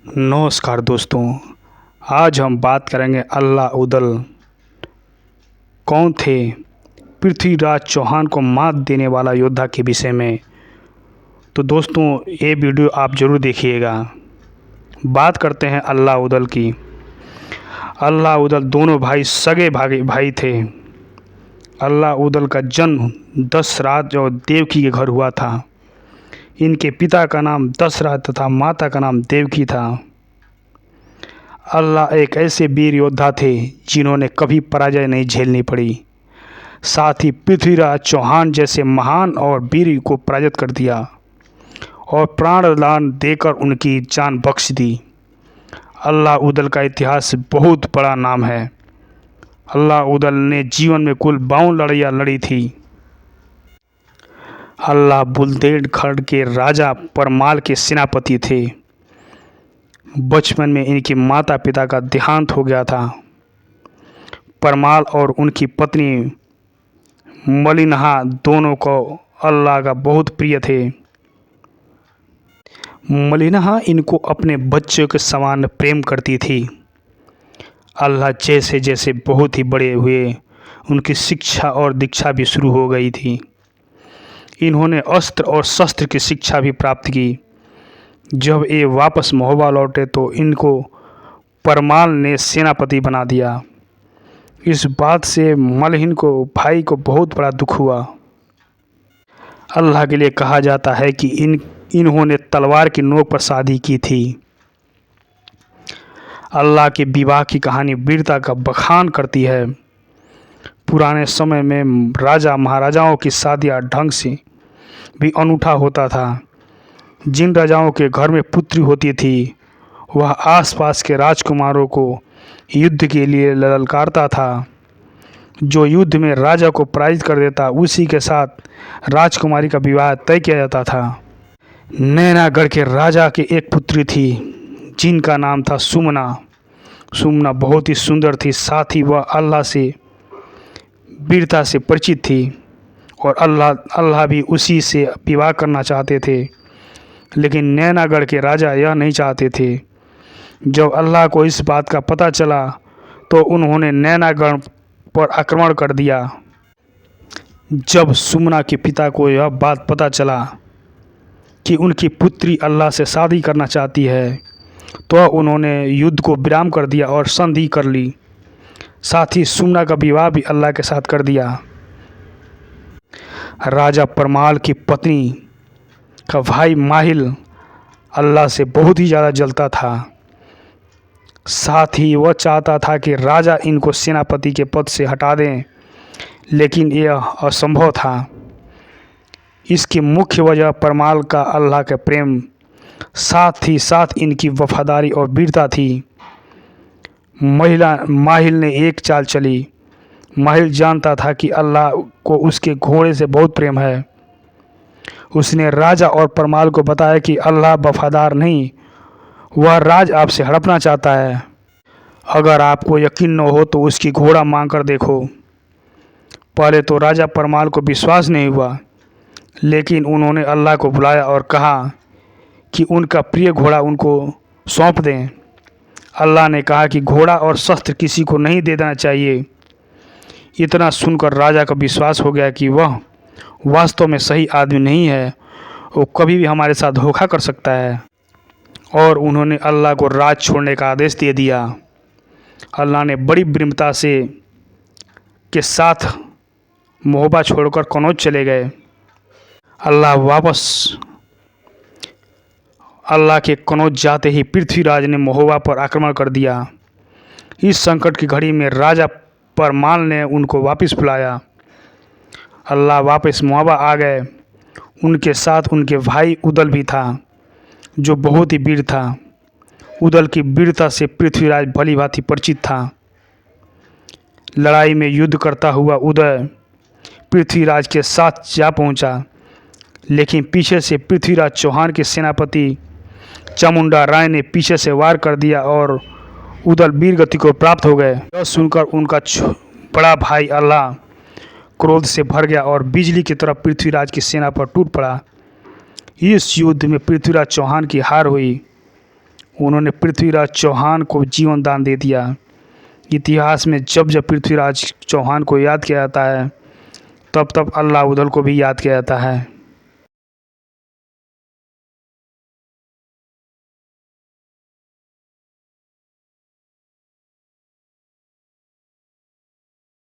नमस्कार दोस्तों। आज हम बात करेंगे अल्लाह उदल कौन थे, पृथ्वीराज चौहान को मात देने वाला योद्धा के विषय में। तो दोस्तों ये वीडियो आप ज़रूर देखिएगा। बात करते हैं अल्लाह उदल की। अल्लाह उदल दोनों भाई सगे भाई थे। अल्लाह उदल का जन्म दशरथ और देवकी के घर हुआ था। इनके पिता का नाम दशरथ तथा माता का नाम देवकी था। अल्लाह एक ऐसे वीर योद्धा थे जिन्होंने कभी पराजय नहीं झेलनी पड़ी। साथ ही पृथ्वीराज चौहान जैसे महान और वीर को पराजित कर दिया और प्राणदान देकर उनकी जान बख्श दी। अल्लाह उदल का इतिहास बहुत बड़ा नाम है। अल्लाह उदल ने जीवन में कुल 52 लड़ाइयाँ लड़ी थी। अल्लाह बुंदेलखंड के राजा परमाल के सेनापति थे। बचपन में इनके माता पिता का देहांत हो गया था। परमाल और उनकी पत्नी मलिनहा दोनों को अल्लाह का बहुत प्रिय थे। मलिनहा इनको अपने बच्चों के समान प्रेम करती थी। अल्लाह जैसे जैसे बहुत ही बड़े हुए, उनकी शिक्षा और दीक्षा भी शुरू हो गई थी। इन्होंने अस्त्र और शस्त्र की शिक्षा भी प्राप्त की। जब ये वापस महोबा लौटे तो इनको परमाल ने सेनापति बना दिया। इस बात से मलहिन को भाई को बहुत बड़ा दुख हुआ। अल्लाह के लिए कहा जाता है कि इन्होंने तलवार की नोक पर शादी की थी। अल्लाह के विवाह की कहानी वीरता का बखान करती है। पुराने समय में राजा महाराजाओं की शादियाँ ढंग से भी अनूठा होता था। जिन राजाओं के घर में पुत्री होती थी वह आसपास के राजकुमारों को युद्ध के लिए ललकारता था। जो युद्ध में राजा को पराजित कर देता उसी के साथ राजकुमारी का विवाह तय किया जाता था। नैनागढ़ के राजा की एक पुत्री थी जिनका नाम था सुमना। सुमना बहुत ही सुंदर थी। साथ ही वह अल्लाह से वीरता से परिचित थी और अल्लाह भी उसी से विवाह करना चाहते थे। लेकिन नैनागढ़ के राजा यह नहीं चाहते थे। जब अल्लाह को इस बात का पता चला तो उन्होंने नैनागढ़ पर आक्रमण कर दिया। जब सुमना के पिता को यह बात पता चला कि उनकी पुत्री अल्लाह से शादी करना चाहती है तो उन्होंने युद्ध को विराम कर दिया और संधि कर ली। साथ ही सुमना का विवाह भी अल्लाह के साथ कर दिया। राजा परमाल की पत्नी का भाई माहिल अल्लाह से बहुत ही ज़्यादा जलता था। साथ ही वह चाहता था कि राजा इनको सेनापति के पद से हटा दें, लेकिन यह असंभव था। इसकी मुख्य वजह परमाल का अल्लाह का प्रेम, साथ ही साथ इनकी वफादारी और वीरता थी। माहिल ने एक चाल चली। माहिल जानता था कि अल्लाह को उसके घोड़े से बहुत प्रेम है। उसने राजा और परमाल को बताया कि अल्लाह वफादार नहीं, वह राज आपसे हड़पना चाहता है। अगर आपको यकीन न हो तो उसकी घोड़ा मांग कर देखो। पहले तो राजा परमाल को विश्वास नहीं हुआ, लेकिन उन्होंने अल्लाह को बुलाया और कहा कि उनका प्रिय घोड़ा उनको सौंप दें। अल्लाह ने कहा कि घोड़ा और शस्त्र किसी को नहीं दे देना चाहिए। इतना सुनकर राजा का विश्वास हो गया कि वह वास्तव में सही आदमी नहीं है, वो कभी भी हमारे साथ धोखा कर सकता है। और उन्होंने अल्लाह को राज छोड़ने का आदेश दे दिया। अल्लाह ने बड़ी विनम्रता से के साथ महोबा छोड़कर कनौज चले गए। अल्लाह के कनौज जाते ही पृथ्वीराज ने महोबा पर आक्रमण कर दिया। इस संकट की घड़ी में राजा परमाल ने उनको वापस बुलाया। अल्लाह वापस महोबा आ गए। उनके साथ उनके भाई उदल भी था जो बहुत ही वीर था। उदल की वीरता से पृथ्वीराज भली भांति परिचित था। लड़ाई में युद्ध करता हुआ उदय पृथ्वीराज के साथ जा पहुंचा, लेकिन पीछे से पृथ्वीराज चौहान के सेनापति चामुंडा राय ने पीछे से वार कर दिया और उदल वीर गति को प्राप्त हो गए। यह सुनकर उनका बड़ा भाई अल्लाह क्रोध से भर गया और बिजली की तरह पृथ्वीराज की सेना पर टूट पड़ा। इस युद्ध में पृथ्वीराज चौहान की हार हुई। उन्होंने पृथ्वीराज चौहान को जीवन दान दे दिया। इतिहास में जब जब पृथ्वीराज चौहान को याद किया जाता है, तब तब अल्लाह उदल को भी याद किया जाता है।